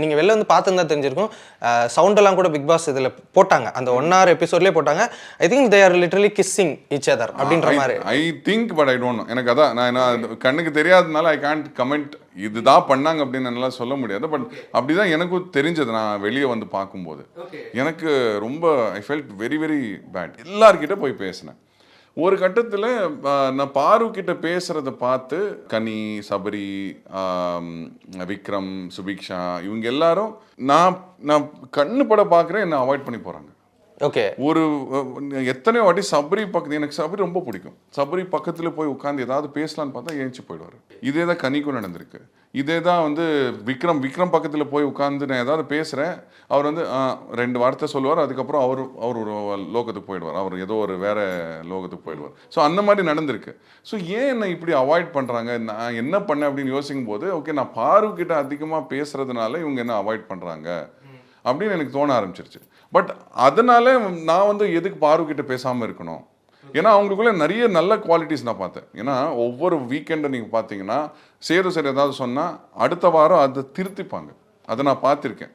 நீங்கள் வெளில வந்து பார்த்துருந்தா தெரிஞ்சிருக்கும். சவுண்டெல்லாம் கூட பிக் பாஸ் இதில் போட்டாங்க. அந்த 1 hour எபிசோட்லேயே போட்டாங்க. I think they are literally kissing each other அப்படின்ற மாதிரி. I think but I don't know. எனக்கு அதான் நான் கண்ணுக்கு தெரியாதனால ஐ கான்ட் கமெண்ட் இதுதான் பண்ணாங்க அப்படின்னு என்னால் சொல்ல முடியாது. பட் அப்படிதான் எனக்கும் தெரிஞ்சது நான் வெளியே வந்து பார்க்கும்போது. எனக்கு ரொம்ப I felt very very bad. எல்லார்கிட்ட போய் பேசினேன். ஒரு கட்டத்தில் நான் பாரு கிட்ட பேசுறத பார்த்து கனி, சபரி, விக்ரம், சுபிக்ஷா இவங்க எல்லாரும் நான் கண்ணு பட பார்க்குறேன், என்ன அவாய்ட் பண்ணி போகிறாங்க. ஓகே. ஒரு எத்தனையோ வாட்டி சபரி பக்கத்து எனக்கு சபரி ரொம்ப பிடிக்கும். சபரி பக்கத்தில் போய் உட்காந்து ஏதாவது பேசலான்னு பார்த்தா ஏஞ்சி போயிடுவார். இதே தான் கனிக்கும் நடந்திருக்கு. இதே தான் வந்து விக்ரம் பக்கத்தில் போய் உட்காந்து நான் ஏதாவது பேசுகிறேன், அவர் வந்து 2 வார்த்தை சொல்லுவார். அதுக்கப்புறம் அவர் ஒரு லோகத்துக்கு போயிடுவார். அவர் ஏதோ ஒரு வேற லோகத்துக்கு போயிடுவார். ஸோ அந்த மாதிரி நடந்திருக்கு. ஸோ ஏன் என்னை இப்படி அவாய்ட் பண்ணுறாங்க, நான் என்ன பண்ணேன் அப்படின்னு யோசிக்கும் போது ஓகே நான் பாரு கிட்ட அதிகமாக பேசுறதுனால இவங்க என்ன அவாய்ட் பண்ணுறாங்க அப்படின்னு எனக்கு தோண ஆரம்பிச்சிருச்சு. பட் அதனால நான் வந்து எதுக்கு பாரு கிட்ட பேசாமல் இருக்கணும்? ஏன்னா அவங்களுக்குள்ள நிறைய நல்ல குவாலிட்டிஸ் நான் பார்த்தேன். ஏன்னா ஒவ்வொரு வீக்கெண்டை நீங்கள் பார்த்தீங்கன்னா சேரு ஏதாவது சொன்னால் அடுத்த வாரம் அதை திருத்திப்பாங்க. அதை நான் பார்த்துருக்கேன்.